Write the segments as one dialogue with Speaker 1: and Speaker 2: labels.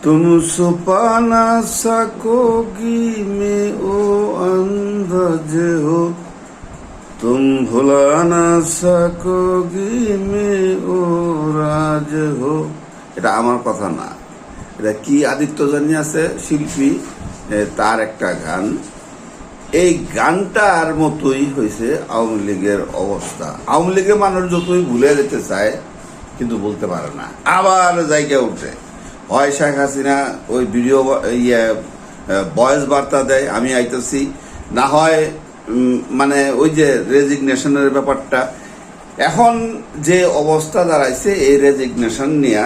Speaker 1: तुम छुपा ना सकोगी में ओ अंदाज हो, तुम भुला ना सकोगी में ও রাজ हो। এটা আমার কথা না, এটা কি আদিত্য জানি আছে শিল্পী, তার একটা গান। এই গানটার মতোই হয়েছে আওয়ামী লীগের অবস্থা। আওয়ামী লীগের মানুষ যতই ভুলে যেতে চায় কিন্তু বলতে পারে না, আবার জায়গা উঠে। হয় শেখ হাসিনা ওই ভিডিও ভয়েস বার্তা দেয় আমি আইতেছি, না হয় মানে ওই যে রেজিগনেশনের ব্যাপারটা। এখন যে অবস্থা দাঁড়াইছে এই রেজিগনেশন নিয়ে,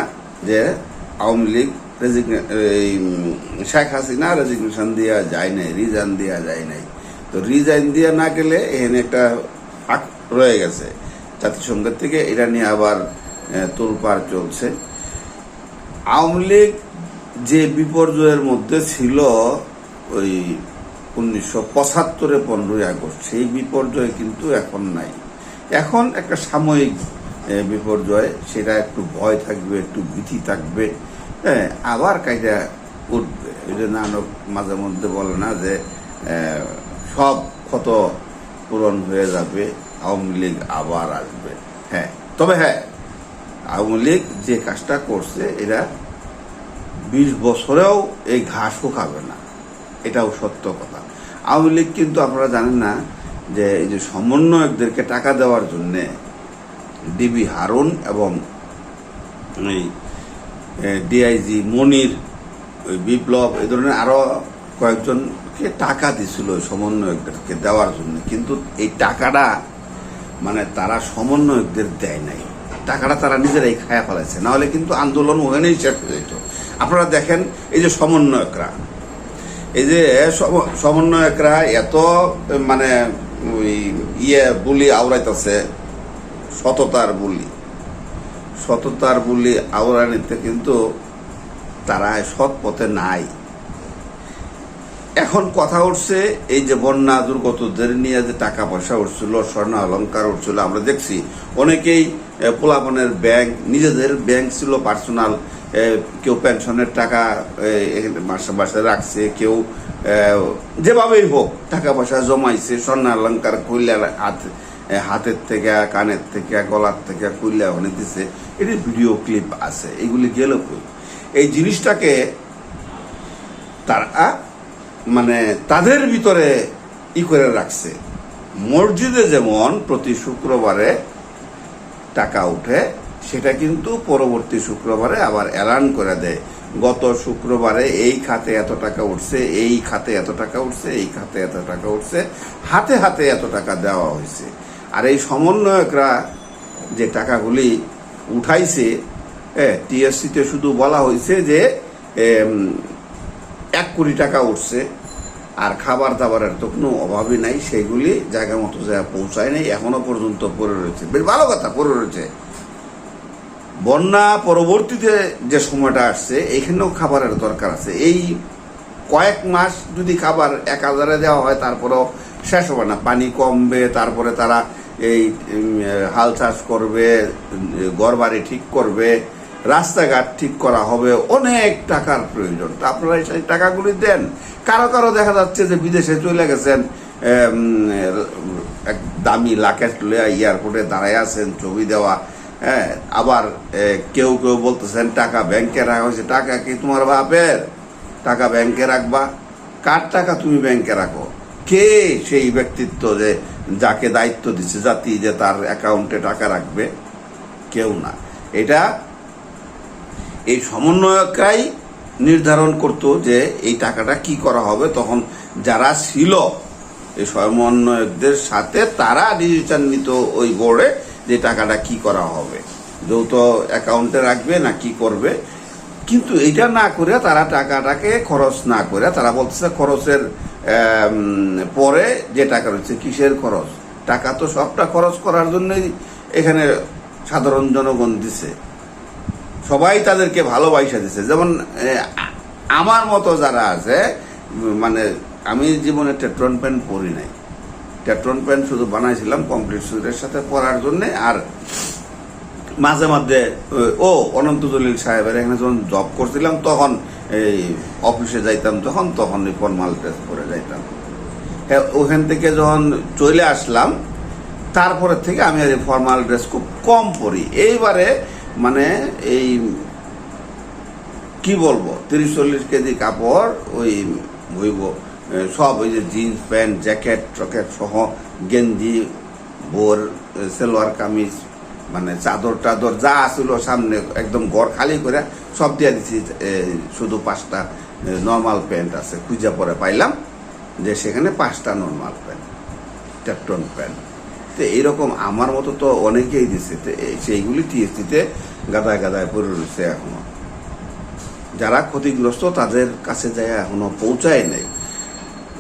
Speaker 1: যে আওয়ামী লীগ শেখ হাসিনা রেজিগনেশন দেওয়া যায় নাই, রিজাইন দেওয়া যায় নাই। তো রিজাইন দেওয়া না গেলে এখানে একটা ফাঁক রয়ে গেছে জাতিসংঘের থেকে, এটা নিয়ে আবার তোলপাড় চলছে। আওয়ামী লীগ যে বিপর্যয়ের মধ্যে ছিল ওই 1975 15ই আগস্ট, সেই বিপর্যয় কিন্তু এখন নাই। এখন একটা সাময়িক বিপর্যয়, সেটা একটু ভয় থাকবে, একটু ভীতি থাকবে, হ্যাঁ, আবার কাইটা উঠবে। ওই যে নানক মাঝে মধ্যে বলে না যে সব ক্ষত পূরণ হয়ে যাবে, আওয়ামী লীগ আবার আসবে। হ্যাঁ, তবে হ্যাঁ, আওয়ামী লীগ যে কাজটা করছে এরা 20 বছরেও এই ঘাসও খাবে না, এটাও সত্য কথা। আওয়ামী লীগ কিন্তু আপনারা জানেন না যে এই যে সমন্বয়কদেরকে টাকা দেওয়ার জন্যে ডিবি হারুন এবং এই ডিআইজি মনির, ওই বিপ্লব, এই ধরনের আরো কয়েকজনকে টাকা দিছিল ওই সমন্বয়কদেরকে দেওয়ার জন্য। কিন্তু এই টাকাটা মানে তারা সমন্বয়কদের দেয় নাই, টাকাটা তারা নিজেরাই খায়া ফেলাইছে, নাহলে কিন্তু আন্দোলন ওখানেই শেষ হয়ে যেত। আপনারা দেখেন এই যে সমন্বয়করা, এই যে সমন্বয়করা এত মানে ওই বুলি আওড়াইতেছে, সততার বুলি আওড়ানিতে, কিন্তু তারা সৎ পথে নাই। এখন কথা উঠছে এই যে বন্যা দুর্গতদের নিয়ে যে টাকা পয়সা উঠছিল, স্বর্ণ অলংকার উঠছিল, আমরা দেখছি অনেকেই পোলাপনের ব্যাংক, নিজেদের ব্যাংক ছিল পার্সোনাল, কেউ পেনশনের টাকা মাসে মাসে রাখছে, কেউ যেভাবেই হোক টাকা পয়সা জমাইছে, স্বর্ণ অলংকার কইলা হাতের থেকে, কানের থেকে, গলার থেকে কইলা ওখানে দিছে। এটি ভিডিও ক্লিপ আছে, এগুলি গেল কই? এই জিনিসটাকে তারা মানে তাদের ভিতরে করে রাখছে। মসজিদে যেমন প্রতি শুক্রবারে টাকা উঠে, সেটা কিন্তু পরবর্তী শুক্রবারে আবার এলান করে দেয়, গত শুক্রবারে এই খাতে এত টাকা উঠছে, এই খাতে এত টাকা উঠছে, এই খাতে এত টাকা উঠছে, হাতে হাতে এত টাকা দেওয়া হয়েছে। আর এই সমন্বয়করা যে টাকাগুলি উঠাইছে, টিএসসিতে শুধু বলা হয়েছে যে 1 কোটি টাকা উঠছে, আর খাবার দাবারের তো কোনো অভাবই নাই, সেগুলি জায়গা মতো জায়গা পৌঁছায় নাই, এখনো পর্যন্ত পড়ে রয়েছে। বেশ ভালো কথা, পড়ে রয়েছে। বন্যা পরবর্তীতে যে সময়টা আসছে, এখানেও খাবারের দরকার আছে। এই কয়েক মাস যদি খাবার 1000-এ দেওয়া হয়, তারপরেও শেষ হবে না, পানি কমবে, তারপরে তারা এই হাল চাষ করবে, ঘরবাড়ি ঠিক করবে, রাস্তাঘাট ঠিক করা হবে, অনেক টাকার প্রয়োজন। তা আপনারা সেই টাকাগুলি দেন। কারো কারো দেখা যাচ্ছে যে বিদেশে চলে গেছেন, এক দামি লাকেট লইয়া এয়ারপোর্টে দাঁড়ায় আছেন, ছবি দেওয়া। হ্যাঁ, আবার কেউ কেউ বলতেছেন টাকা ব্যাংকে রাখা হয়েছে। টাকা কি তোমার বাপের? টাকা ব্যাংকে রাখবা? কার টাকা তুমি ব্যাংকে রাখো? কে সেই ব্যক্তিত্ব যে যাকে দায়িত্ব দিচ্ছে জাতি যে তার অ্যাকাউন্টে টাকা রাখবে? কেউ না। এটা এই সমন্বয়করাই নির্ধারণ করতো যে এই টাকাটা কি করা হবে। তখন যারা ছিল এই সমন্বয়কদের সাথে, তারা ডিসিশন নিত ওই বোর্ডে যে টাকাটা কি করা হবে, যৌথ অ্যাকাউন্টে রাখবে না কি করবে। কিন্তু এটা না করে তারা টাকাটাকে খরচ না করে তারা বলতেছে খরচের পরে যে টাকা রয়েছে। কিসের খরচ? টাকা তো সবটা খরচ করার জন্যই এখানে সাধারণ জনগণ দিছে, সবাই তাদেরকে ভালোবাসা দিছে। যেমন আমার মতো যারা আছে, মানে আমি জীবনে টেট্রন প্যান্ট পরি নাই, টেট্রন প্যান্ট শুধু বানাইছিলাম কমপ্লিট সুইটের সাথে পরার জন্যে, আর মাঝে মাঝে অনন্ত জলিল সাহেবের এখানে যখন জব করছিলাম তখন এই অফিসে যাইতাম, তখন ফর্মাল ড্রেস পরে যাইতাম। হ্যাঁ, ওখান থেকে যখন চলে আসলাম তারপরে থেকে আমি আর ফর্মাল ড্রেস খুব কম পরি। এইবারে মানে এই কি বলবো 30-40 কেজি কাপড় ওই হইব, সব ওই যে জিন্স প্যান্ট, জ্যাকেট ট্রকেট সহ, গেঞ্জি, বোর, সালোয়ার কামিজ, মানে চাদর টাদর যা আসলো সামনে একদম ঘর খালি করে সব দিয়ে দিচ্ছি। শুধু 5টা নর্মাল প্যান্ট আছে, খুঁজে পরে পাইলাম যে সেখানে 5টা নর্মাল প্যান্ট, ট্যাপটন প্যান্ট। তো এইরকম আমার মতো তো অনেকেই দিছে, সেইগুলি টিএসসিতে গাদায় গাদায় পড়ে রয়েছে এখনো। যারা ক্ষতিগ্রস্ত তাদের কাছে যায় এখনো পৌঁছায় নাই।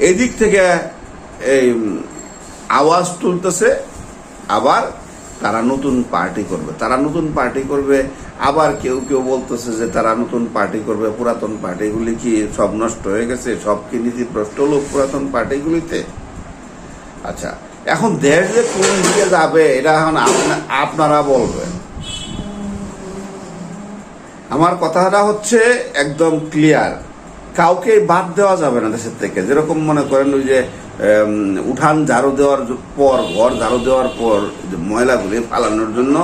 Speaker 1: এদিক থেকে এই আওয়াজ তুলতেছে, আবার তারা নতুন পার্টি করবে, আবার কেউ কেউ বলতেছে যে তারা নতুন পার্টি করবে। পুরাতন পার্টিগুলি কি সব নষ্ট হয়ে গেছে? সব কি নীতিভ্রষ্ট লোক পুরাতন পার্টিগুলিতে? আচ্ছা, এখন দেশ যে কোন দিকে যাবে এটা এখন আপনারা বলবেন। আমার কথাটা হচ্ছে একদম ক্লিয়ার, কাউকে বাদ দেওয়া যাবে না দেশের থেকে। যেরকম মনে করেন ওই যে উঠান ঝাড়ু দেওয়ার পর, ঘর ঝাড়ু দেওয়ার পর ময়লাগুলি ফালানোর জন্য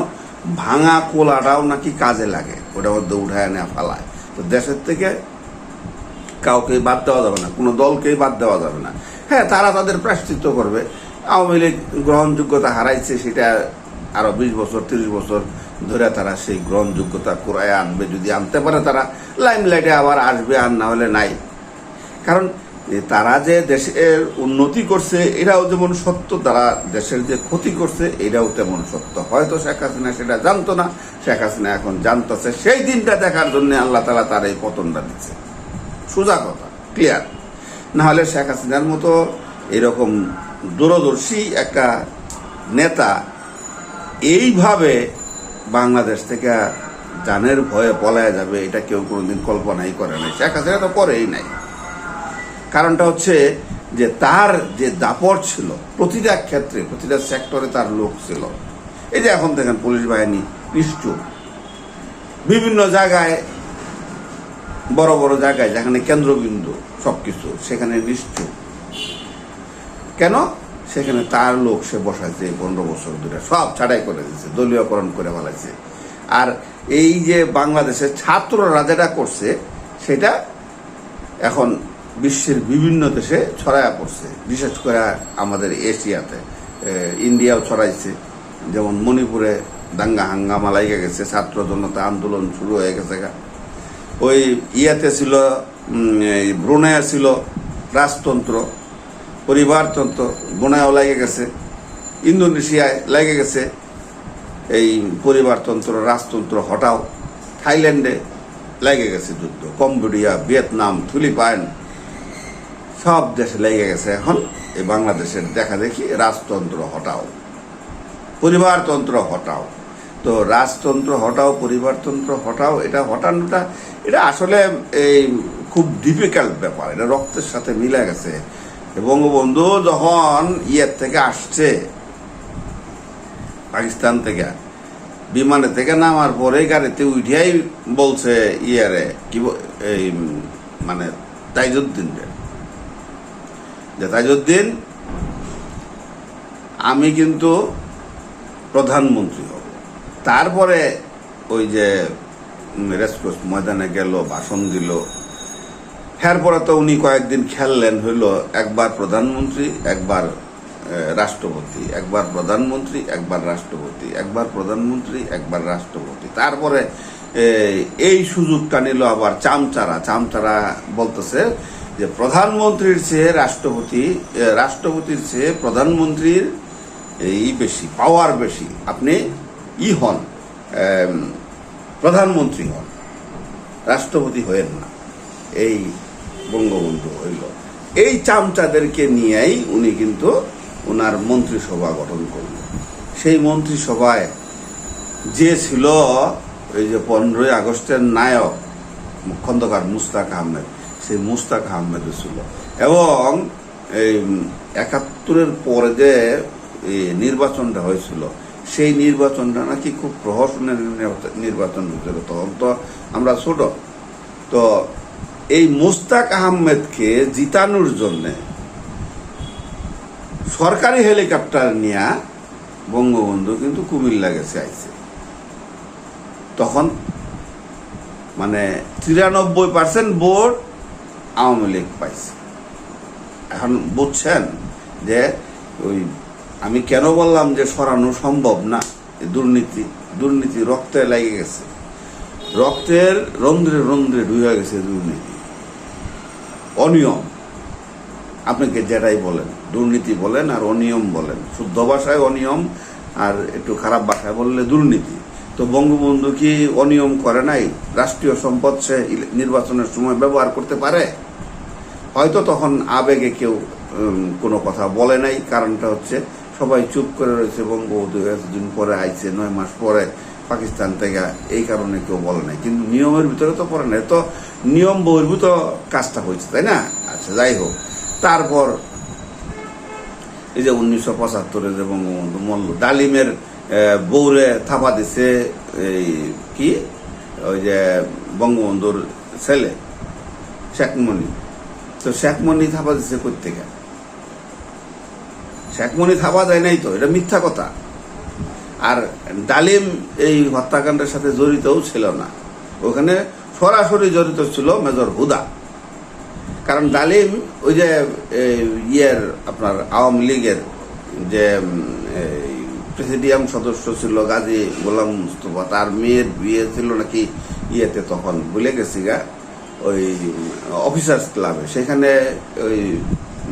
Speaker 1: ভাঙা কোলাটাও নাকি কাজে লাগে, ওটার মধ্যে উঠায় নেওয়া ফালায়। তো দেশের থেকে কাউকে বাদ দেওয়া যাবে না, কোনো দলকেই বাদ দেওয়া যাবে না। হ্যাঁ, তারা তাদের প্রায়শ্চিত্ত করবে। আওয়ামী লীগ গ্রহণযোগ্যতা হারাইছে, সেটা আরো 20 বছর 30 বছর ধরে তারা সেই গ্রহণযোগ্যতা কুড়ায় আনবে। যদি আনতে পারে তারা লাইমলাইটে আবার আসবে, আর না হলে নাই। কারণ তারা যে দেশের উন্নতি করছে এটাও যেমন সত্য, তারা দেশের যে ক্ষতি করছে এটাও তেমন সত্য। হয়তো শেখ হাসিনা সেটা জানতো না, শেখ হাসিনা এখন জানতেছে। সেই দিনটা দেখার জন্য আল্লাহ তাআলা তার এই পতনটা দিচ্ছে। সোজা কথা, ক্লিয়ার। না হলে শেখ হাসিনার মতো এরকম দূরদর্শী একটা নেতা এইভাবে বাংলাদেশ থেকে জানের ভয়ে পলায় যাবে, এটা কেউ কোনোদিন কল্পনাই করে নাই। শেখ হাসিনা তো করেই নাই। কারণটা হচ্ছে যে তার যে দাপট ছিল প্রতিটা ক্ষেত্রে, প্রতিটা সেক্টরে তার লোক ছিল। এই যে এখন দেখেন পুলিশ বাহিনী নিশ্চুপ, বিভিন্ন জায়গায়, বড় বড় জায়গায় যেখানে কেন্দ্রবিন্দু সবকিছু, সেখানে নিশ্চুপ। কেন? সেখানে তার লোক সে বসাইছে 15 বছর ধরে, সব ছাড়াই করে দিচ্ছে, দলীয়করণ করে ফেলাইছে। আর এই যে বাংলাদেশের ছাত্ররা যেটা করছে সেটা এখন বিশ্বের বিভিন্ন দেশে ছড়ায়া পড়ছে, বিশেষ করে আমাদের এশিয়াতে। ইন্ডিয়াও ছড়াইছে, যেমন মণিপুরে দাঙ্গা হাঙ্গামা লাগিয়ে গেছে, ছাত্র জনতা আন্দোলন শুরু হয়ে গেছে। ওই ইয়াতে ছিল, ব্রুনাইয়ে ছিল রাজতন্ত্র, পরিবারতন্ত্র, ব্রুনাইও লাগে গেছে, ইন্দোনেশিয়ায় লাগে গেছে এই পরিবারতন্ত্র রাজতন্ত্র হটাও, থাইল্যান্ডে লেগে গেছে যুদ্ধ, কম্বোডিয়া, ভিয়েতনাম, ফিলিপাইন, সব দেশে লেগে গেছে। এখন এই বাংলাদেশের দেখা দেখি রাজতন্ত্র হটাও, পরিবারতন্ত্র হটাও। তো রাজতন্ত্র হটাও, পরিবারতন্ত্র হটাও, এটা হটানোটা এটা আসলে এই খুব ডিফিকাল্ট ব্যাপার, এটা রক্তের সাথে মিলে গেছে। বঙ্গবন্ধু যখন ইয়ের থেকে আসছে, পাকিস্তান থেকে বিমানে থেকে নামার পরে গাড়িতে উঠিয়াই বলছে ইয়ারে কি এই মানে তাইজউদ্দিন, যে তাইজউদ্দিন আমি কিন্তু প্রধানমন্ত্রী হব। তারপরে ওই যে রেসকোর্স ময়দানে গেল, ভাষণ দিল। এরপরে তো উনি কয়েকদিন খেললেন, হইল একবার প্রধানমন্ত্রী, একবার রাষ্ট্রপতি, একবার প্রধানমন্ত্রী, একবার রাষ্ট্রপতি, একবার প্রধানমন্ত্রী, একবার রাষ্ট্রপতি। তারপরে এই সুযোগটা নিল আবার চামচারা বলতেছে যে প্রধানমন্ত্রীর চেয়ে রাষ্ট্রপতির চেয়ে প্রধানমন্ত্রীর এই বেশি পাওয়ার বেশি, আপনি হন প্রধানমন্ত্রী হন, রাষ্ট্রপতি হয়েন না। এই বঙ্গবন্ধু হইল। এই চামচাদেরকে নিয়েই উনি কিন্তু ওনার মন্ত্রিসভা গঠন করল। সেই মন্ত্রিসভায় যে ছিল এই যে 15ই আগস্টের নায়ক খন্দকার মুস্তাক আহমেদ, সেই মুস্তাক আহমেদও ছিল। এবং এই 71-এর পরে যে নির্বাচনটা হয়েছিল সেই নির্বাচনটা নাকি খুব প্রহসনের নির্বাচন হয়েছিল। তখন তো আমরা ছোট। তো এই মোস্তাক আহমেদকে জিতানোর জন্যে সরকারি হেলিকপ্টার নিয়ে বঙ্গবন্ধু কিন্তু কুমিল্লা গেছে আইছে। তখন মানে 93% ভোট আওয়ামী লীগ পাইছে। এখন বুঝছেন যে ওই আমি কেন বললাম যে সরানো সম্ভব না। দুর্নীতি রক্তে লেগে গেছে, রক্তের রন্ধ্রে রন্ধ্রে ঢুকে গেছে দুর্নীতি, অনিয়ম। আপনাকে যেটাই বলেন, দুর্নীতি বলেন আর অনিয়ম বলেন, শুদ্ধ ভাষায় অনিয়ম আর একটু খারাপ ভাষায় বললে দুর্নীতি। তো বঙ্গবন্ধু কি অনিয়ম করে নাই? রাষ্ট্রীয় সম্পদ সে নির্বাচনের সময় ব্যবহার করতে পারে? হয়তো তখন আবেগে কেউ কোনো কথা বলে নাই। কারণটা হচ্ছে সবাই চুপ করে রয়েছে। বঙ্গবন্ধু এতদিন পরে আইছে, 9 মাস পরে পাকিস্তান থেকে, এই কারণে কেউ বলে নাই। কিন্তু নিয়মের ভিতরে তো পড়ে নাই, তো নিয়ম বহির্ভূত কাজটা হয়েছে, তাই না? আচ্ছা, যাই হোক। তারপর এই যে 1975 যে বঙ্গবন্ধু মল্ল, ডালিমের বউরে থাপা দিছে এই কি ওই যে বঙ্গবন্ধুর ছেলে শেখমণি। তো শেখমণি থাপা দিছে কোত্থেকে? শেখমণি থাপা দেয় নাই তো, এটা মিথ্যা কথা। আর ডালিম এই হত্যাকাণ্ডের সাথে জড়িতও ছিল না, ওখানে সরাসরি জড়িত ছিল মেজর হুদা। কারণ ডালিম ওই যে আপনার আওয়ামী লীগের যে প্রেসিডিয়াম সদস্য ছিল গাজী গোলাম মুস্তফা, তার মেয়ের বিয়ে ছিল নাকি ইয়েতে, তখন ভুলে গেছি গা, ওই অফিসার্স ক্লাবে। সেখানে ওই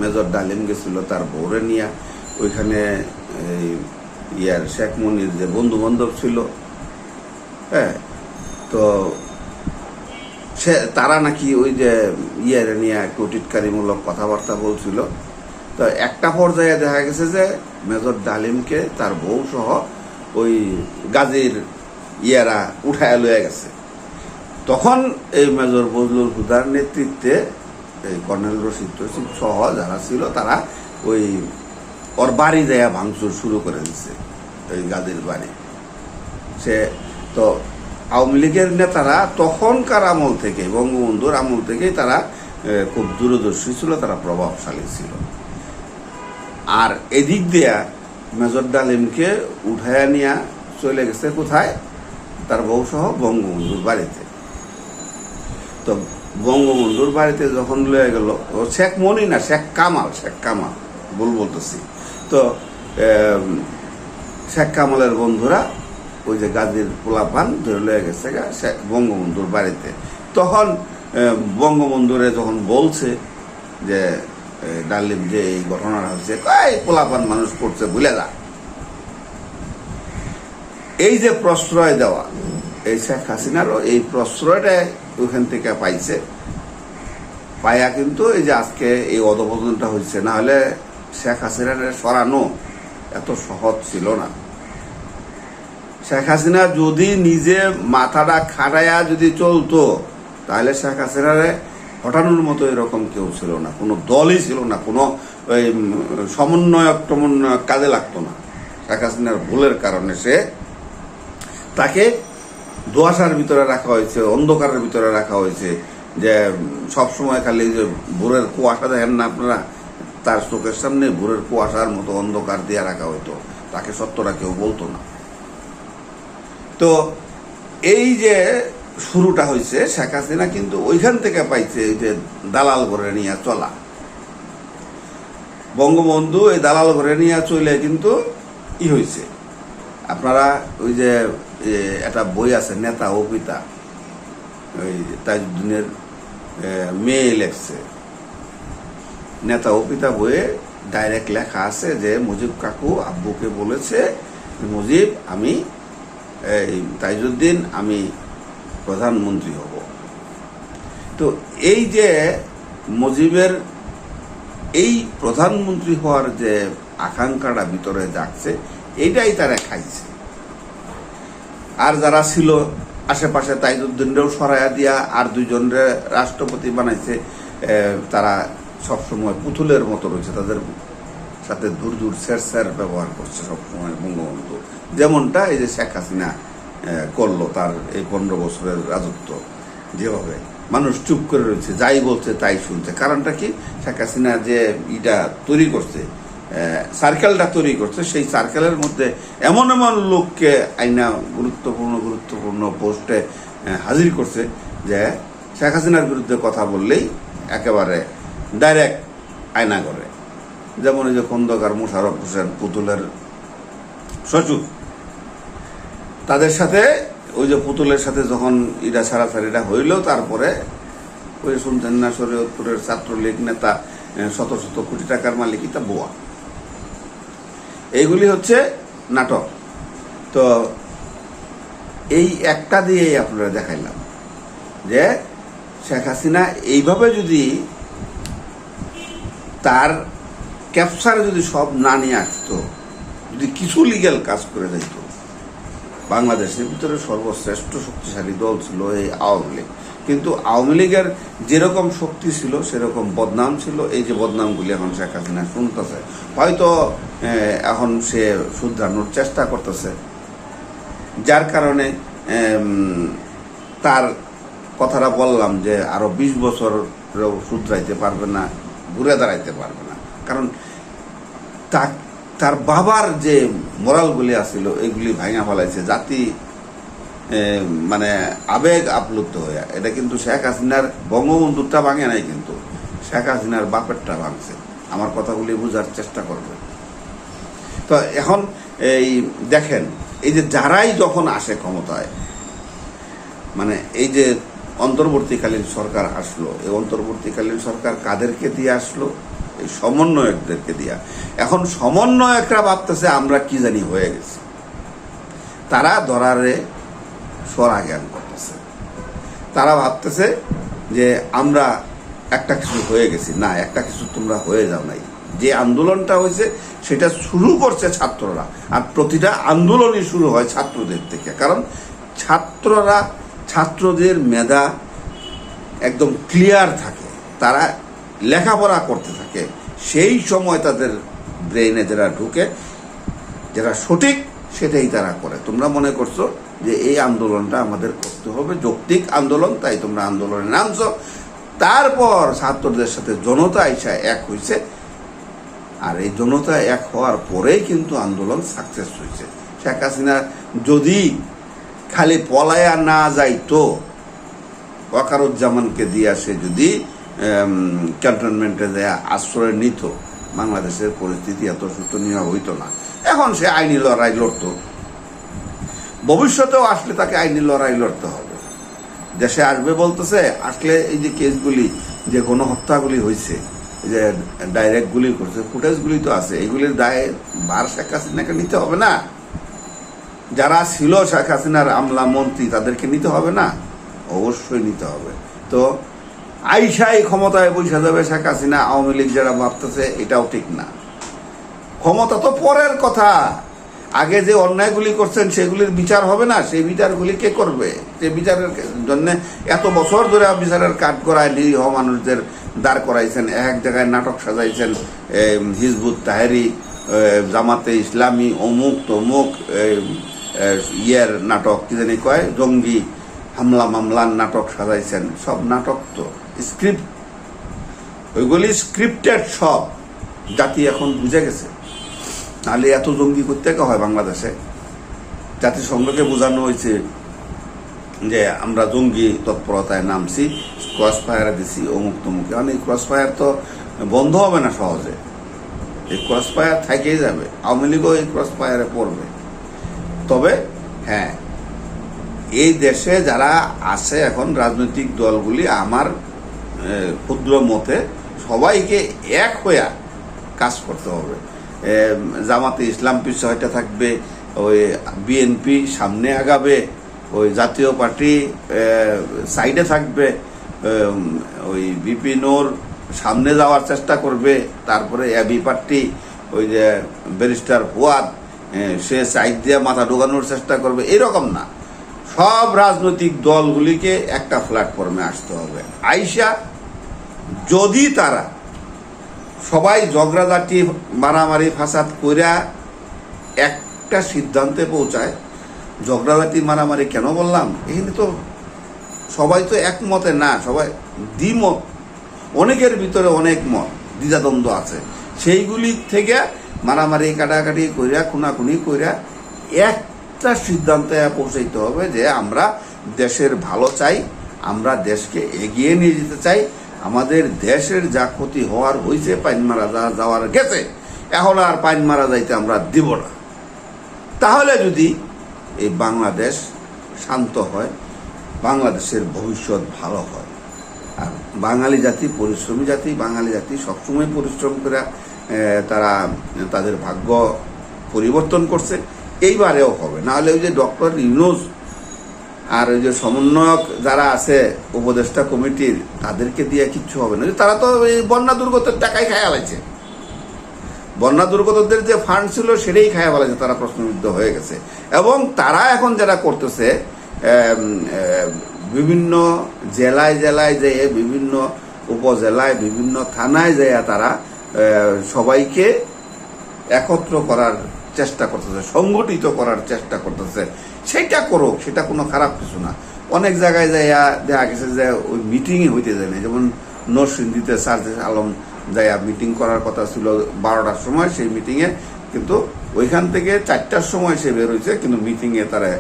Speaker 1: মেজর ডালিম গেছিল তার বউরে নিয়ে। ওইখানে শেখ মনির যে বন্ধু বান্ধব ছিল, হ্যাঁ, তো তারা নাকি ওই যে নিয়ে একটু টিটকারিমূলক কথাবার্তা বলছিল। তো একটা পর্যায়ে দেখা গেছে যে মেজর ডালিমকে তার বউ সহ ওই গাজীর উঠায় লয়ে গেছে। তখন এই মেজর বজলুল হুদার নেতৃত্বে এই কর্নেল রশিদ সহ যারা ছিল, তারা ওই ওর বাড়ি দেয়া ভাঙচুর শুরু করে দিচ্ছে, ওই গাজীর বাড়ি। সে তো আওয়ামী লীগের নেতারা তখনকার আমল থেকে, বঙ্গবন্ধুর আমল থেকেই তারা খুব দূরদর্শী ছিল, তারা প্রভাবশালী ছিল। আর এদিক দিয়া মেজর ডালিমকে উঠায় নিয়ে চলে গেছে কোথায়? তার বউ সহ বঙ্গবন্ধুর বাড়িতে। তো বঙ্গবন্ধুর বাড়িতে যখন লয়ে গেল, ও শেখ মনি না, শেখ কামাল বলতেছি। তো শেখ কামালের বন্ধুরা ওই যে গাজীর পোলাপান ধরে লয়ে গেছে বঙ্গবন্ধুর বাড়িতে। তখন বঙ্গবন্ধুরে যখন বলছে যে ডালিম যে এই ঘটনাটা হচ্ছে, পোলাপান মানুষ করছে, ভুলে যা। এই যে প্রশ্রয় দেওয়া, এই শেখ হাসিনারও এই প্রশ্রয়টা ওখান থেকে পাইছে, পাইয়া কিন্তু এই যে আজকে এই অধপতনটা হয়েছে। না হলে শেখ হাসিনার সরানো এত সহজ ছিল না। শেখ হাসিনা যদি নিজে মাথাটা খাটাইয়া যদি চলতো, তাহলে শেখ হাসিনারে হটানোর মতো এরকম কেউ ছিল না, কোনো দলই ছিল না, কোনো সমন্বয়ক কাজে লাগতো না। শেখ হাসিনার ভুলের কারণে তাকে ধোঁয়াশার ভিতরে রাখা হয়েছে, অন্ধকারের ভিতরে রাখা হয়েছে। যে সবসময় খালি যে ভোরের কুয়াশা দেখেন না আপনারা, তার চোখের সামনে ভোরের কুয়াশার মতো অন্ধকার দিয়ে রাখা হইতো, তাকে সত্যটা কেউ বলতো না। তো এই যে শুরুটা হয়েছে, শেখ হাসিনা কিন্তু ওইখান থেকে পাইছে এই যে দালাল ঘরে নিয়ে চলা। বঙ্গবন্ধু এই দালাল ঘরে নিয়ে চলে কিন্তু হয়েছে। আপনারা ওই যে একটা বই আছে নেতা ও পিতা, ওই তাজউদ্দিনের মেয়ে লেখছে, নেতা ও পিতা বইয়ে ডাইরেক্ট লেখা আছে যে মুজিব কাকু আব্বুকে বলেছে, মুজিব আমি তাজউদ্দিন আমি প্রধানমন্ত্রী হব। তো এই যে মুজিবের এই প্রধানমন্ত্রী হওয়ার যে আকাঙ্ক্ষাটা ভিতরে জাগছে, এইটাই তারা খাইছে। আর যারা ছিল আশেপাশে, তাজউদ্দিনরেও সরাইয়া দিয়া আর দুইজনের রাষ্ট্রপতি বানাইছে, তারা সবসময় পুতুলের মতো রয়েছে, তাদের সাথে দূর দূর স্যার ব্যবহার করছে সবসময় বঙ্গবন্ধু, যেমনটা এই যে শেখ হাসিনা করলো তার এই 15 বছরের রাজত্ব। যেভাবে মানুষ চুপ করে রয়েছে, যাই বলছে তাই শুনছে। কারণটা কি? শেখ হাসিনা যে ইটা তৈরি করছে, সার্কেলটা তৈরি করছে, সেই সার্কেলের মধ্যে এমন এমন লোককে আইনা গুরুত্বপূর্ণ পোস্টে হাজির করছে যে শেখ হাসিনার বিরুদ্ধে কথা বললেই একেবারে ডাইরেক্ট আয়না করে। যেমন এই যে খন্দকার মোশাররফ হোসেন পুতুলের সচিব, তাদের সাথে ওই যে পুতুলের সাথে যখন ইটা ছাড়াছাড়িটা হইল, তারপরে ওই শুনছেন না শরীয়তপুরের ছাত্রলীগ নেতা শত শত কোটি টাকার মালিকিতা বোয়া। এইগুলি হচ্ছে নাটক। তো এই একটা দিয়েই আপনারা দেখাইলাম যে শেখ হাসিনা এইভাবে যদি তার ক্যাপচারে যদি সব না নিয়ে আসতো, যদি কিছু লিগ্যাল কাজ করে যাইত, বাংলাদেশের ভিতরে সর্বশ্রেষ্ঠ শক্তিশালী দল ছিল এই আওয়ামী লীগ। কিন্তু আওয়ামী লীগের যেরকম শক্তি ছিল সেরকম বদনাম ছিল। এই যে বদনামগুলি এখন শেখ হাসিনা শুনতেছে, হয়তো এখন সে শুধরানোর চেষ্টা করতেছে, যার কারণে তার কথাটা বললাম যে আরো 20 বছর শুধরাইতে পারবে না, ঘুরে দাঁড়াইতে পারবে না। কারণ তার বাবার যে মোরালগুলি আছিল এগুলি ভাঙা ফেলাইছে জাতি, মানে আবেগ আপ্লুত হয়ে। এটা কিন্তু শেখ হাসিনার বঙ্গবন্ধুরটা ভাঙে নাই, কিন্তু শেখ হাসিনার বাপেরটা ভাঙছে। আমার কথাগুলি বোঝার চেষ্টা করবে। তো এখন এই দেখেন, এই যে যারাই যখন আসে ক্ষমতায়, মানে এই যে অন্তর্বর্তীকালীন সরকার আসলো, এই অন্তর্বর্তীকালীন সরকার কাদেরকে দিয়ে আসলো? এই সমন্বয়কদেরকে দিয়া। এখন সমন্বয়করা ভাবতেছে আমরা কি জানি হয়ে গেছি, তারা ধরারে সরা জ্ঞান করতেছে। তারা ভাবতেছে যে আমরা একটা কিছু হয়ে গেছি। না, একটা কিছু তোমরা হয়ে যাও নাই। যে আন্দোলনটা হয়েছে সেটা শুরু করছে ছাত্ররা, আর প্রতিটা আন্দোলনই শুরু হয় ছাত্রদের থেকে। কারণ ছাত্রদের মেধা একদম ক্লিয়ার থাকে, তারা লেখাপড়া করতে থাকে। সেই সময় তাদের ব্রেইনে যেটা ঢুকে, যেটা সঠিক সেটাই তারা করে। তোমরা মনে করছো যে এই আন্দোলনটা আমাদের করতে হবে, যৌক্তিক আন্দোলন, তাই তোমরা আন্দোলনে নামছো। তারপর ছাত্রদের সাথে জনতা এসে এক হয়েছে, আর এই জনতা এক হওয়ার পরেই কিন্তু আন্দোলন সাকসেস হয়েছে। শেখ হাসিনা যদি খালি পলায়া না যাইতো, ওয়াকারুজ্জামানকে দিয়ে সে যদি ক্যান্টনমেন্টে দেয়া আশ্রয় নিত, বাংলাদেশের পরিস্থিতি এত শোচনীয় হইতো না। এখন সে আইনি লড়াই লড়তো, ভবিষ্যতেও আসলে তাকে আইনি লড়াই লড়তে হবে। দেশে আসবে বলতেছে, আসলে এই যে কেসগুলি, যে গণহত্যাগুলি হয়েছে, যে ডাইরেক্ট গুলি করছে, ফুটেজগুলি তো আছে, এইগুলির দায়ে ভার শেখ হাসিনাকে নিতে হবে না? যারা ছিল শেখ হাসিনার আমলা মন্ত্রী তাদেরকে নিতে হবে না? অবশ্যই নিতে হবে। তো আইসাই ক্ষমতায় বসে যাবে শেখ হাসিনা, আওয়ামী লীগ যারা ভাবতেছে, এটাও ঠিক না। ক্ষমতা তো পরের কথা, আগে যে অন্যায়গুলি করছেন সেগুলির বিচার হবে না? সেই বিচারগুলি কে করবে? যে বিচারের জন্য এত বছর ধরে বিচারের কাঠ করায় নিরীহ মানুষদের দাঁড় করাইছেন, এক জায়গায় নাটক সাজাইছেন, হিজবুত তাহেরি, জামাতে ইসলামী, অমুক তমুক ইয়ের নাটক, কি জানি কয়, জঙ্গি হামলা মামলার নাটক সাজাইছেন। সব নাটক তো স্ক্রিপ্ট, ওইগুলি স্ক্রিপ্টেড সব। জাতি এখন বুঝে গেছে, নাহলে এত জঙ্গি করতে হয় বাংলাদেশে। জাতিসংঘকে বোঝানো হয়েছে যে আমরা জঙ্গি তৎপরতায় নামছি, ক্রস ফায়ারে দিছি অমুক তমুক। কারণ এই ক্রস ফায়ার তো বন্ধ হবে না সহজে, এই ক্রস ফায়ার থেকেই যাবে। আওয়ামী লীগও এই ক্রস ফায়ারে পড়বে। তবে হ্যাঁ, এই দেশে যারা আছে এখন রাজনৈতিক দলগুলি, আমার ক্ষুদ্র মতে সবাইকে এক হইয়া কাজ করতে হবে। জামাতে ইসলাম পিছনে থাকবে, ওই বিএনপি সামনে আগাবে, ওই জাতীয় পার্টি সাইডে থাকবে, ওই বিপিনোর সামনে যাওয়ার চেষ্টা করবে, তারপরে এবি পার্টি ওই যে ব্যারিস্টার ফুয়াদ সে সাইড দিয়ে মাথা ঢোকানোর চেষ্টা করবে। এরকম না, সব রাজনৈতিক দলগুলিকে একটা প্ল্যাটফর্মে আসতে হবে। আইসা যদি তারা সবাই ঝগড়াঝাটি মারামারি ফাসাদ কইরা একটা সিদ্ধান্তে পৌঁছায়। ঝগড়াঝাটি মারামারি কেন বললাম, এখানে তো সবাই তো একমতে না, সবাই দ্বিমত, অনেকের ভিতরে অনেক মত দ্বিধাদ্বন্দ্ব আছে, সেইগুলি থেকে মারামারি কাটাকাটি কইরা খুনাখুনি কইরা একটা সিদ্ধান্তে পৌঁছাইতে হবে যে আমরা দেশের ভালো চাই, আমরা দেশকে এগিয়ে নিয়ে যেতে চাই, আমাদের দেশের যা ক্ষতি হওয়ার হয়েছে, পাইন মারা যাওয়ার গেছে, এখন আর পাইন মারা যাইতে আমরা দিব না। তাহলে যদি এই বাংলাদেশ শান্ত হয়, বাংলাদেশের ভবিষ্যৎ ভালো হয়। আর বাঙালি জাতি পরিশ্রমী জাতি, বাঙালি জাতি সবসময় পরিশ্রম করে তারা তাদের ভাগ্য পরিবর্তন করছে, এইবারেও হবে। নাহলে ওই যে ডক্টর ইউনূস আর ওই যে সমন্বয়ক যারা আছে উপদেষ্টা কমিটির, তাদেরকে দিয়ে কিচ্ছু হবে না। তারা তো এই বন্যা দুর্গতের টাকাই খায়া লাইছে, বন্যা দুর্গতদের যে ফান্ড ছিল সেটাই খায়া ফেলেছে, তারা প্রশ্নবিদ্ধ হয়ে গেছে। এবং তারা এখন যারা করতেছে বিভিন্ন জেলায় জেলায় যেয়ে, বিভিন্ন উপজেলায়, বিভিন্ন থানায় যেয়ে তারা সবাইকে একত্র করার চেষ্টা করতেছে, সংগঠিত করার চেষ্টা করতেছে। সেটা করুক, সেটা কোনো খারাপ কিছু না। অনেক জায়গায় যাইয়া দেখা গেছে যে ওই মিটিংই হইতে যায় না, যেমন নরসিংদীতে সার্জিস আলম যাইয়া মিটিং করার কথা ছিল 12টার সময়, সেই মিটিংয়ে কিন্তু ওইখান থেকে 4টার সময় সে বের হয়েছে, কিন্তু মিটিংয়ে তারা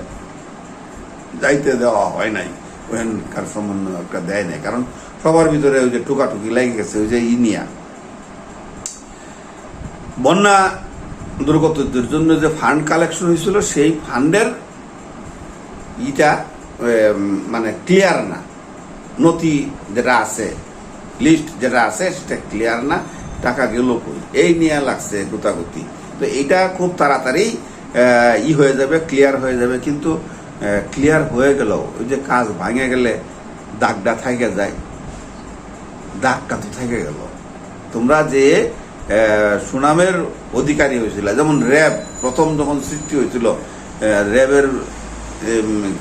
Speaker 1: যাইতে দেওয়া হয় নাই, ওখানকার সমন্বয়কটা দেয় নাই, কারণ সবার ভিতরে ওই যে টুকাটুকি লেগে গেছে। ওই যে ইনিয়া বন্যা দুর্গতদের জন্য যে ফান্ড কালেকশন হয়েছিল, সেই ফান্ডের ইটা মানে ক্লিয়ার না, নথি যেটা আছে, লিস্ট যেটা আছে সেটা ক্লিয়ার না, টাকা গেল কই, এই নিয়ে লাগছে গুতাগুতি। তো এইটা খুব তাড়াতাড়ি হয়ে যাবে, ক্লিয়ার হয়ে যাবে। কিন্তু ক্লিয়ার হয়ে গেলেও ওই যে কাজ ভাঙে গেলে দাগটা থেকে যায়, দাগটা তো থেকে গেল। তোমরা যে সুনামের অধিকারী হয়েছিল, যেমন র্যাব প্রথম যখন সৃষ্টি হয়েছিল, র্যাবের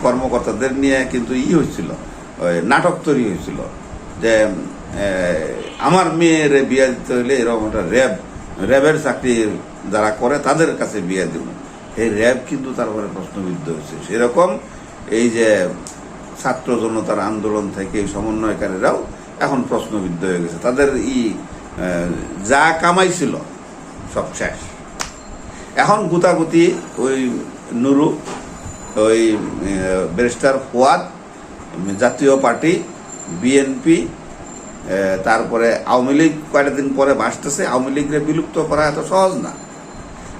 Speaker 1: কর্মকর্তাদের নিয়ে কিন্তু হয়েছিল, নাটক তৈরি হয়েছিল যে আমার মেয়ের বিয়ে দিতে হইলে এরকম একটা র্যাবের চাকরি যারা করে তাদের কাছে বিয়ে দেব। এই র্যাব কিন্তু তারপরে প্রশ্নবিদ্ধ হয়েছে। সেরকম এই যে ছাত্র জনতার আন্দোলন থেকে সমন্বয়কারীরাও এখন প্রশ্নবিদ্ধ হয়ে গেছে, তাদের যা কামাইছিল সব শেষ। এখন গুতাগুতি ওই নুরু, ওই ব্যারিস্টার ফুয়াদ, জাতীয় পার্টি, বিএনপি, তারপরে আওয়ামী লীগ কয়েকটা দিন পরে বাসতেছে। আওয়ামী লীগকে বিলুপ্ত করা এত সহজ না,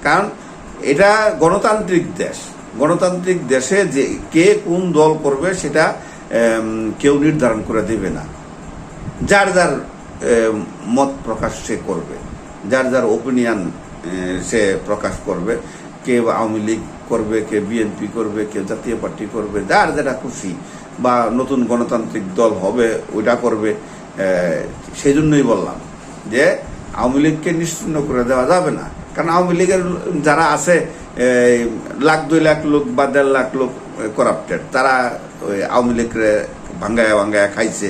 Speaker 1: কারণ এটা গণতান্ত্রিক দেশ। গণতান্ত্রিক দেশে যে কে কোন দল করবে সেটা কেউ নির্ধারণ করে দেবে না। যার যার মত প্রকাশ সে করবে, যার যার ওপিনিয়ন সে প্রকাশ করবে। কে আওয়ামী লীগ করবে, কে বিএনপি করবে, কে জাতীয় পার্টি করবে, যার যেটা খুশি, বা নতুন গণতান্ত্রিক দল হবে ওইটা করবে। সেই জন্যই বললাম যে আওয়ামী লীগকে নিশ্চিহ্ন করে দেওয়া যাবে না, কারণ আওয়ামী লীগের যারা আছে 1,00,000-2,00,000 লোক বা 1.5 লাখ লোক করাপ্টেড, তারা ওই আওয়ামী লীগকে ভাঙ্গায়া ভাঙ্গায়া খাইছে,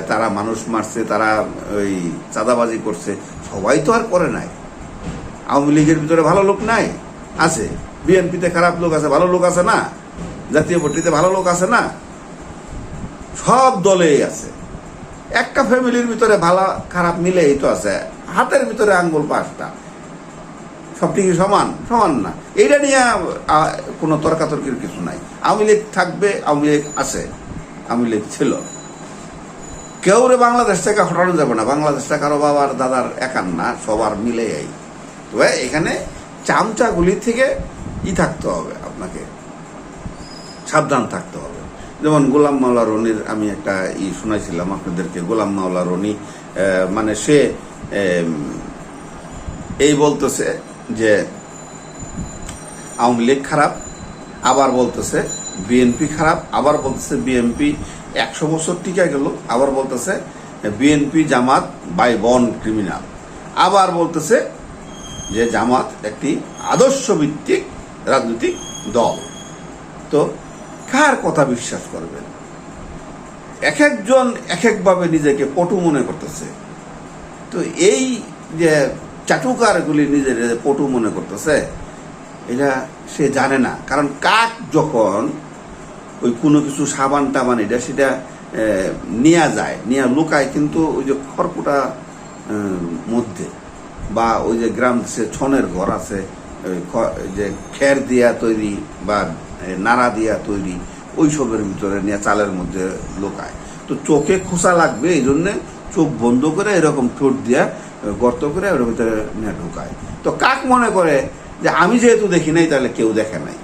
Speaker 1: তারা মানুষ মারছে, তারা ওই চাঁদাবাজি করছে। সবাই তো আর করে নাই। আওয়ামী লীগের ভিতরে ভালো লোক নাই, আছে। বিএনপিতে খারাপ লোক আছে, ভালো লোক আছে না? জাতীয় পার্টিতে ভালো লোক আছে না? সব দলেই আছে। একটা ফ্যামিলির ভিতরে ভালো খারাপ মিলেই তো আছে, হাতের ভিতরে আঙ্গুল 5টা, সবটি কি সমান? সমান না। এইটা নিয়ে কোনো তর্কাতর্কির কিছু নাই। আওয়ামী লীগ থাকবে, আওয়ামী লীগ আছে, আওয়ামী লীগ ছিল। কেউ রে বাংলাদেশ থেকে হটানো যাবে না। বাংলাদেশটা কারো বাবার দাদার একার না, সবার মিলেই। তবে এখানে চামচাগুলি থেকে থাকতে হবে, আপনাকে সাবধান থাকতে হবে। যেমন গোলাম মাওলা রনির আমি একটা শোনাইছিলাম আপনাদেরকে। গোলাম মাওলা রনি মানে সে এই বলতেছে যে আওয়ামী লীগ খারাপ, আবার বলতেছে বিএনপি খারাপ, আবার বলতেছে বিএনপি 100 বছর টিকে গেল, আবার বলতেছে বিএনপি জামাত বাই বন ক্রিমিনাল, আবার বলতেছে যে জামাত একটি আদর্শ ভিত্তিক রাজনৈতিক দল। তো কার কথা বিশ্বাস করবেন? এক একজন এক একভাবে নিজেকে পটু মনে করতেছে। তো এই যে চাটুকারগুলি নিজের পটু মনে করতেছে, এটা সে জানে না। কারণ কাক যখন ওই কোনো কিছু সাবান টাবান এটা সেটা নেওয়া যায়, নিয়ে লুকায়, কিন্তু ওই যে খড়কুটা মধ্যে বা ওই যে গ্রাম দেশে ছনের ঘর আছে, যে খের দিয়া তৈরি বা নাড়া দিয়া তৈরি, ওই সবের ভিতরে নিয়ে চালের মধ্যে লুকায়। তো চোখে খোসা লাগবে, এই জন্যে চোখ বন্ধ করে এরকম ঠোঁট দিয়া গর্ত করে ওর ভিতরে নিয়ে ঢুকায়। তো কাক মনে করে যে আমি যেহেতু দেখি নাই, তাহলে কেউ দেখে নাই।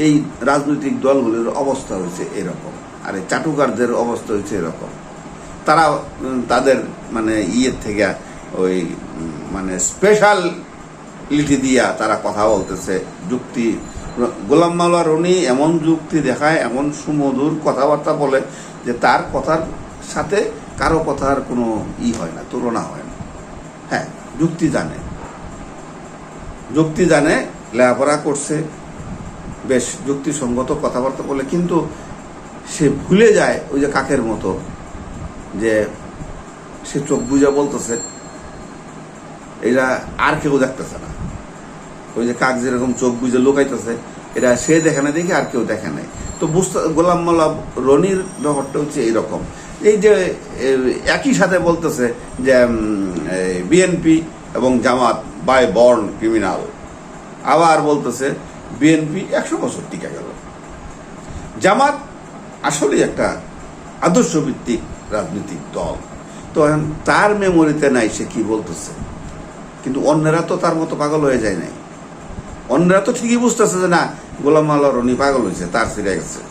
Speaker 1: এই রাজনৈতিক দলগুলির অবস্থা হয়েছে এরকম, আর এই চাটুকারদের অবস্থা হয়েছে এরকম। তারা তাদের মানে ইয়ের থেকে ওই মানে স্পেশালিটি দিয়া তারা কথা বলতেছে, যুক্তি। গোলাম মাওলা রনি এমন যুক্তি দেখায়, এমন সুমধুর কথাবার্তা বলে যে তার কথার সাথে কারো কথার কোনো হয় না, তুলনা হয় না। হ্যাঁ, যুক্তি জানে, লেখাপড়া করছে, বেশ যুক্তিসঙ্গত কথাবার্তা বলে, কিন্তু সে ভুলে যায় ওই যে কাকের মতো, যে সে চোখ বুঝে বলতেছে, এরা আর কেউ দেখতেছে না। ওই যে কাক যেরকম চোখ বুঝে লুকাইতেছে, এটা সে দেখে না দেখে আর কেউ দেখে নাই। তো গোলাম মাওলা রনির ব্যাপারটা হচ্ছে এইরকম, এই যে একই সাথে বলতেছে যে বিএনপি এবং জামাত বাই বর্ন ক্রিমিনাল, আবার বলতেছে বিএনপি 100 বছর টিকে গেল। জামাত আসলে একটা আদর্শভিত্তিক রাজনৈতিক দল। তো তার মেমোরিতে নাই সে কি বলতেছে, কিন্তু অন্যরা তো তার মতো পাগল হয়ে যায় নাই। অন্যরা তো ঠিকই বুঝতেছে যে না, গোলাম মাওলা রনি পাগল হয়েছে, তার ছিঁড়ে গেছে,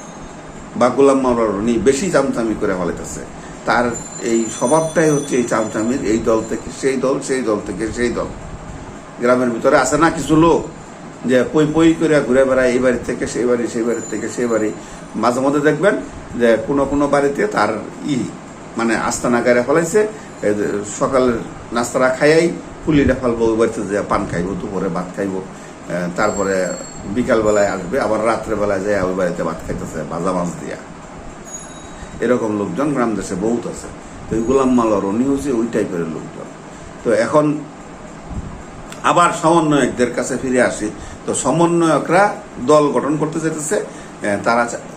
Speaker 1: বা গোলাম মাওলা রনি বেশি চামচামি করে ফেলাইতেছে। তার এই স্বভাবটাই হচ্ছে এই চামচামির, এই দল থেকে সেই দল, সেই দল থেকে সেই দল। গ্রামের ভিতরে আছে না কিছু লোক যে পই পই করে ঘুরে বেড়ায়, এই বাড়ি থেকে সেই বাড়ি, সেই বাড়ি থেকে সেই বাড়ি। মাঝে মধ্যে দেখবেন যে কোনো বাড়িতে তার মানে আস্তানা গাড়ে ফেলাইছে, সকালের নাস্তাটা খাইয়াই পুলিটা ফেলবো, ওই বাড়িতে যে পান খাইবো, দুপুরে ভাত খাইবো, তারপরে বিকালবেলায় আসবে, আবার রাত্রেবেলায় যায় ওই বাড়িতে ভাত খাইতেছে ভাজা মাছ দিয়া। এরকম লোকজন গ্রাম দেশে বহুত আছে। তো এই গোলাম মাওলা রনি হচ্ছে ওই টাইপের লোকজন। তো এখন আবার সমন্বয়কদের কাছে ফিরে আসি। তো সমন্বয়করা দল গঠন করতে চাইতেছে।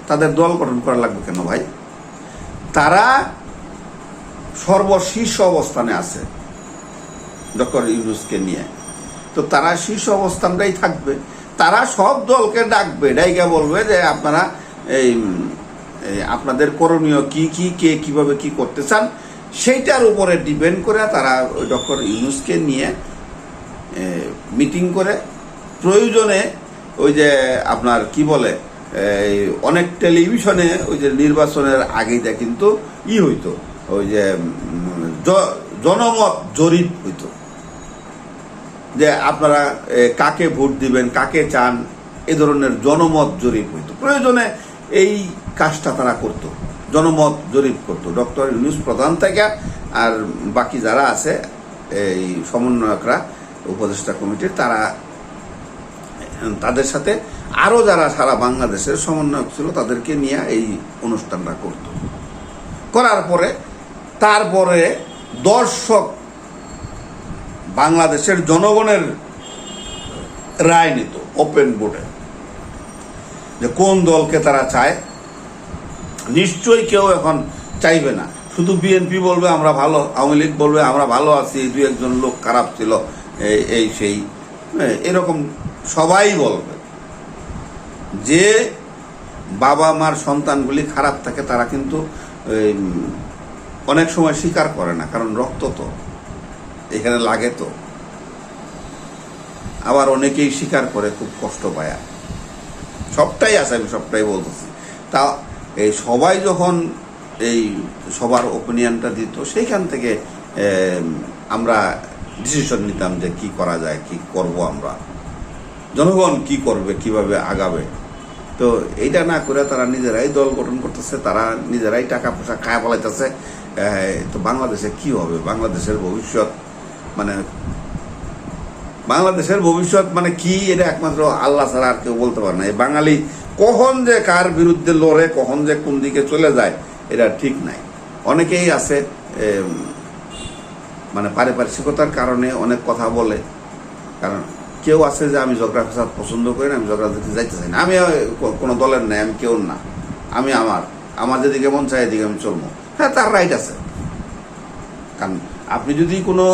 Speaker 1: তাদের দল গঠন করা লাগবে কেন ভাই? তারা সর্বশীর্ষ অবস্থানে আছে ডক্টর ইউনূসকে নিয়ে। তো তারা শীর্ষ অবস্থানটাই থাকবে। তারা সব দলকে ডাকবে, ডাইকা বলবে যে আপনারা এই আপনাদের করণীয় কি কি, কে কিভাবে কি করতে চান, সেইটার উপরে ডিপেন্ড করে তারা ওই ডক্টর ইউনূসকে নিয়ে মিটিং করে, প্রয়োজনে ওই যে আপনার কি বলে অনেক টেলিভিশনে ওই যে নির্বাচনের আগেইটা কিন্তু হইতো, ওই যে জনমত জরিপ হইতো, যে আপনারা কাকে ভোট দিবেন, কাকে চান, এ ধরনের জনমত জরিপ হইতো। প্রয়োজনে এই কাজটা তারা করতো, জনমত জরিপ করতো ডক্টর ইউনূস প্রধান থেকে, আর বাকি যারা আছে এই সমন্বয়করা, উপদেষ্টা কমিটির, তাদের সাথে আরও যারা সারা বাংলাদেশের সমন্বয়ক ছিল তাদেরকে নিয়ে এই অনুষ্ঠানটা করত। করার পরে তারপরে দর্শক বাংলাদেশের জনগণের রায় নিত ওপেন বোর্ডে, যে কোন দলকে তারা চায়। নিশ্চয়ই কেউ এখন চাইবে না শুধু বিএনপি বলবে আমরা ভালো, আওয়ামী লীগ বলবে আমরা ভালো আছি, দুই একজন লোক খারাপ ছিল, এই সেই, এরকম সবাই বলবে। যে বাবা মার সন্তানগুলি খারাপ থাকে তারা কিন্তু অনেক সময় স্বীকার করে না, কারণ রক্ত তো এখানে লাগে। তো আবার অনেকেই স্বীকার করে, খুব কষ্ট পায়। সবটাই আছে, আমি সবটাই বলতেছি। তা এই সবাই যখন এই সবার ওপিনিয়নটা দিত, সেইখান থেকে আমরা ডিসিশন নিতাম যে কি করা যায়, কি করব আমরা, জনগণ কি করবে, কিভাবে আগাবে। তো এইটা না করে তারা নিজেরাই দল গঠন করতেছে, তারা নিজেরাই টাকা পয়সা খায় ফেলাইতেছে। তো বাংলাদেশে কি হবে? বাংলাদেশের ভবিষ্যৎ মানে কি, এটা একমাত্র আল্লাহ ছাড়া আর কেউ বলতে পারে না। এই বাঙালি কখন যে কার বিরুদ্ধে লড়ে, কখন যে কোন দিকে চলে যায়, এটা ঠিক নাই। অনেকেই আছে মানে পারিপার্শ্বিকতার কারণে অনেক কথা বলে। কারণ কেউ আছে যে আমি ঝগড়া ফেসাদ পছন্দ করি না, আমি ঝগড়া দিতে যাইতে চাই না, আমি কোনো দলের নাই, আমি কেউ না, আমি আমার যেদিকে মন চাই এদিকে আমি চলবো। হ্যাঁ, তার রাইট আছে। কারণ আপনি যদি কোনো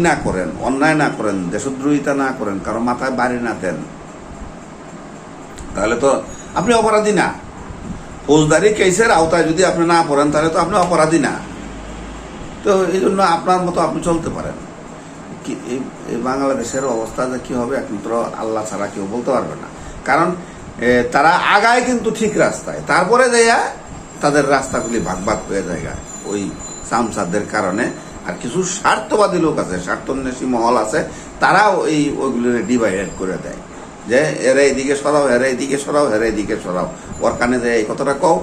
Speaker 1: না করেন, অন্যায় না করেন, দেশদ্রোহিতা না করেন, কারো মাথায় বাড়ি না দেন, তাহলে তো আপনি অপরাধী না। ফৌজদারি কেসের আওতায় যদি আপনি না পড়েন তাহলে তো আপনি অপরাধী না। তো এই জন্য আপনার মতো আপনি চলতে পারেন। কি এই বাংলাদেশের অবস্থা যে কী হবে একমাত্র আল্লাহ ছাড়া কেউ বলতে পারবে না। কারণ তারা আগায় কিন্তু ঠিক রাস্তায়, তারপরে যাইয়া তাদের রাস্তাগুলি ভাগ ভাগ হয়ে যায় ওই সামসাদের কারণে। আর কিছু স্বার্থবাদী লোক আছে, স্বার্থন্বেষী মহল আছে, তারাও ওইগুলো ডিভাইড করে দেয় যে এরা এইদিকে সরাও, এরা এইদিকে সরাও, এরা এইদিকে সরাও, ওর কানে দেয় এই কথাটা কও,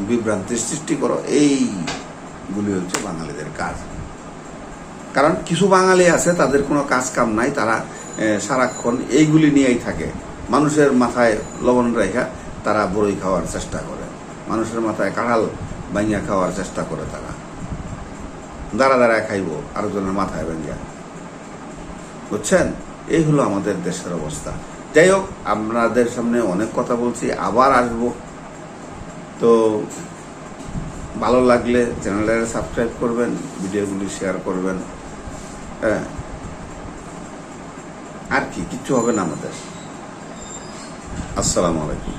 Speaker 1: বিভ্রান্তির সৃষ্টি করো। এইগুলি হচ্ছে বাঙালিদের কাজ। কারণ কিছু বাঙালি আছে তাদের কোনো কাজ কাম নাই, তারা সারাক্ষণ এইগুলি নিয়েই থাকে। মানুষের মাথায় লবণ রেখা তারা বড়ই খাওয়ার চেষ্টা করে, মানুষের মাথায় কাঁঠাল ভাঙিয়া খাওয়ার চেষ্টা করে, তারা দাঁড়া দাঁড়ায় খাইব আরেকজনের মাথায় ভাঙিয়া। বুঝছেন? এই হলো আমাদের দেশের অবস্থা। যাই হোক, আপনাদের সামনে অনেক কথা বলছি, আবার আসবো। তো ভালো লাগলে চ্যানেলটাকে সাবস্ক্রাইব করবেন, ভিডিওগুলি শেয়ার করবেন। হ্যাঁ, আর কি কিচ্ছু হবে না আমাদের। আসসালামু আলাইকুম।